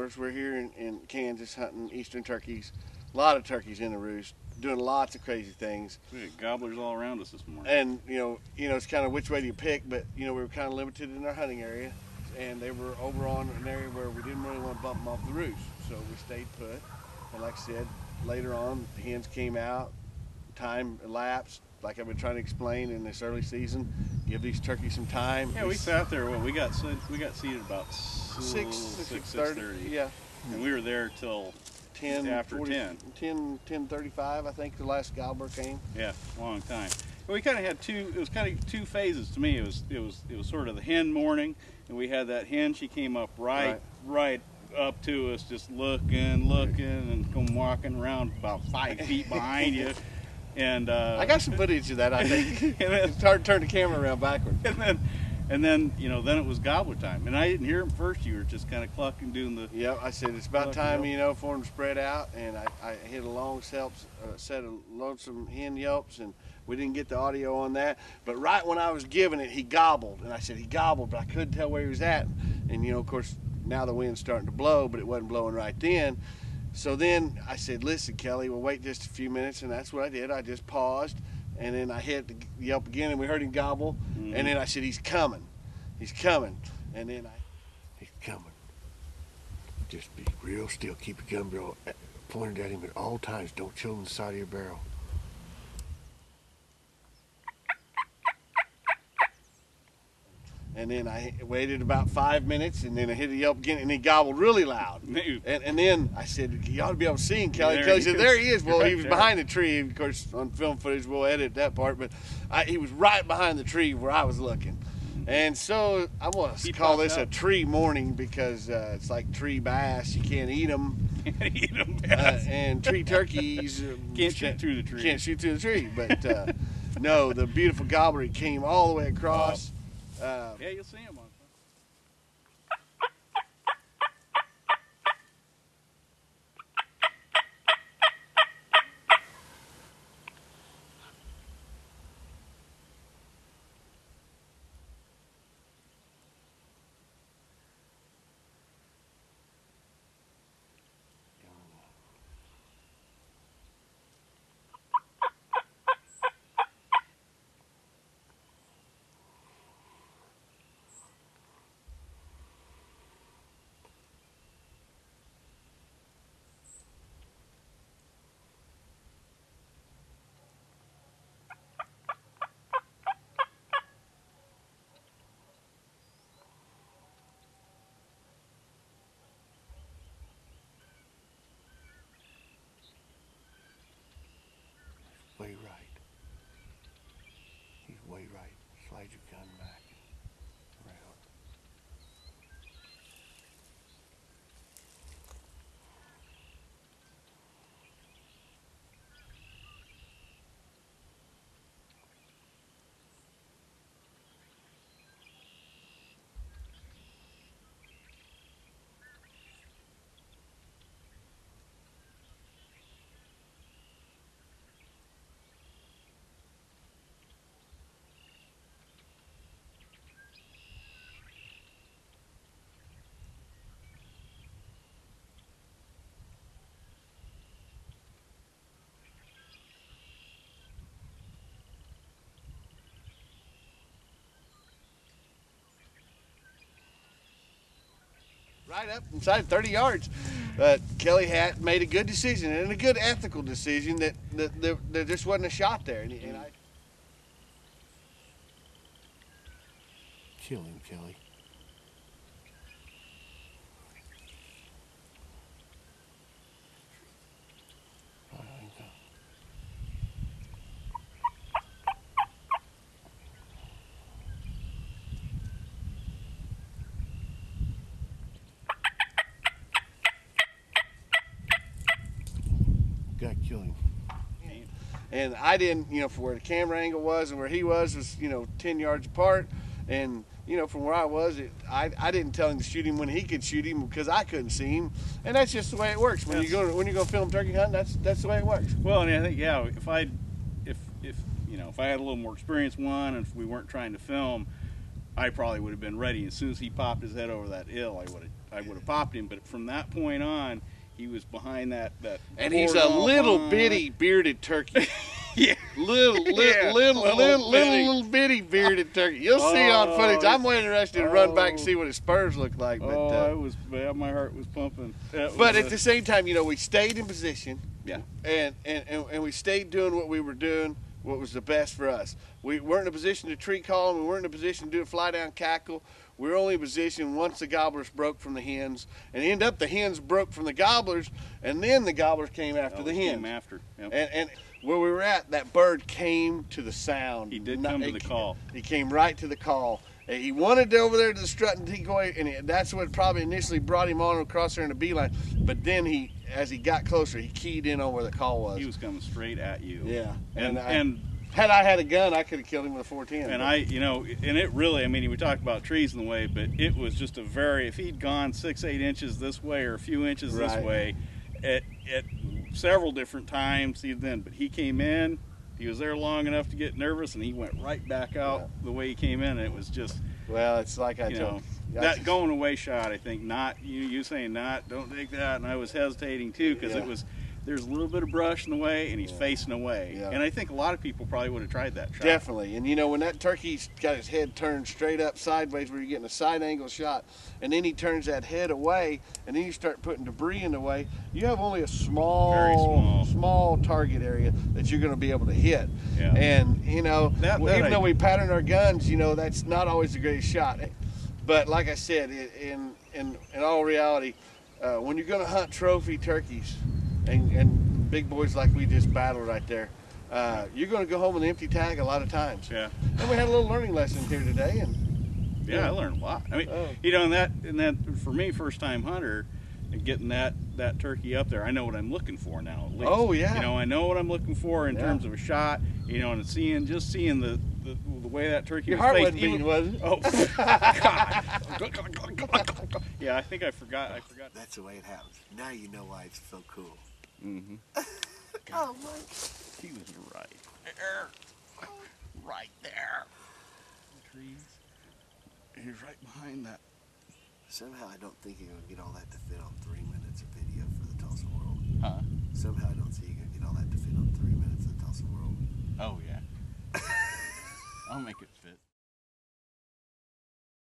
gobblers. We're here in Kansas hunting eastern turkeys. A lot of turkeys in the roost, doing lots of crazy things. We had gobblers all around us this morning. And you know, it's kind of which way do you pick? But you know, we were kind of limited in our hunting area, and they were over on an area where we didn't really want to bump them off the roost, so we stayed put. And like I said, later on, the hens came out, time elapsed. Like I've been trying to explain in this early season, give these turkeys some time. Yeah, we sat there. Well, we got seated about 6:30. Yeah. And we were there till 10 after 40, 10. 10:35, I think the last gobbler came. Yeah, long time. Well, we kind of had two. It was kind of two phases to me. It was sort of the hen morning, and we had that hen. She came up right up to us, just looking, and come walking around about 5 feet behind you. And I got some footage of that, I think. And then it's hard to turn the camera around backwards. And then you know, then it was gobbler time, and I didn't hear him first. You were just kind of clucking, doing the. Yeah, I said it's about time, for them to spread out, and I hit a long set of lonesome hen yelps, and we didn't get the audio on that. But right when I was giving it, he gobbled, and I said he gobbled, but I couldn't tell where he was at. And of course, now the wind's starting to blow, but it wasn't blowing right then. So then I said, listen, Kelly, we'll wait just a few minutes, and that's what I did. I just paused, and then I hit the yelp again, and we heard him gobble, and then I said, he's coming, and then he's coming. Just be real still, keep your gun barrel pointed at him at all times. Don't show him the side of your barrel. And then I waited about 5 minutes, and then I hit a yelp again, and he gobbled really loud. And then I said, you ought to be able to see him, Kelly. Kelly said, there he is. Well, he was behind the tree. Of course, on film footage, we'll edit that part. But he was right behind the tree where I was looking. And so I want to call this a tree morning because it's like tree bass. You can't eat them. And tree turkeys can't shoot through the tree. Can't shoot through the tree. But no, the beautiful gobbler, he came all the way across. Yeah, you'll see him on. Way right. He's way right. Slide your gun back. Around. Right up inside 30 yards. Kelly had made a good decision and a good ethical decision that there just wasn't a shot there. And I kill him, Kelly. Got to kill him. And I didn't, for where the camera angle was and where he was 10 yards apart. And, from where I was, I didn't tell him to shoot him when he could shoot him because I couldn't see him. And that's just the way it works. When you're going to film turkey hunting, that's the way it works. Well, and I think, if I had a little more experience, and if we weren't trying to film, I probably would have been ready. As soon as he popped his head over that hill, I would have popped him. But from that point on, he was behind that. And he's a little bitty bearded turkey. Yeah, Little bitty bearded turkey. You'll see on footage. I'm way interested to run back and see what his spurs look like. But, it was bad. My heart was pumping. But at the same time, you know, we stayed in position. Yeah. And we stayed doing what we were doing, what was the best for us. We weren't in a position to tree call them. We weren't in a position to do a fly down cackle. We were only in position once the gobblers broke from the hens. And ended up the hens broke from the gobblers, and then the gobblers came after the hens. Came after. Yep. And where we were at, that bird came to the sound. He did come to the call. He came right to the call. He wanted to over there to the strut and decoy, and that's what probably initially brought him on across there in a beeline. But then as he got closer, he keyed in on where the call was. He was coming straight at you. Yeah. And had I had a gun, I could have killed him with a 410. And and it really, I mean, we talked about trees in the way, but it was just if he'd gone 6-8 inches this way or a few inches this way, at several different times, but he came in, he was there long enough to get nervous, and he went right back out the way he came in, and it was just, well, it's like I told you. That going away shot, I think, you saying don't take that, and I was hesitating too, because there's a little bit of brush in the way, and he's facing away. Yeah. And I think a lot of people probably would have tried that shot. Definitely. And you know, when that turkey's got his head turned straight up sideways where you're getting a side angle shot, and then he turns that head away, and then you start putting debris in the way, you have only a small target area that you're going to be able to hit. Yeah. And, you know, even though we pattern our guns, you know, that's not always the greatest shot. But like I said, in all reality, when you're going to hunt trophy turkeys, and big boys like we just battled right there, you're going to go home with an empty tag a lot of times. Yeah. And we had a little learning lesson here today, and I learned a lot. I mean, you know, and that for me, first time hunter, and getting that turkey up there, I know what I'm looking for now. At least. Oh yeah. You know, I know what I'm looking for in terms of a shot. You know, and seeing the way that turkey Your was heart faced, wasn't beating, was it? Oh, God. Yeah, I think I forgot. That's the way it happens. Now you know why it's so cool. Mm-hmm. Oh, my. He was right there. Right there. The trees. He's right behind that. Somehow I don't think you're going to get all that to fit on 3 minutes of video for the Tulsa World. Huh? Somehow I don't see you going to get all that to fit on 3 minutes of the Tulsa World. Oh, yeah. I'll make it fit.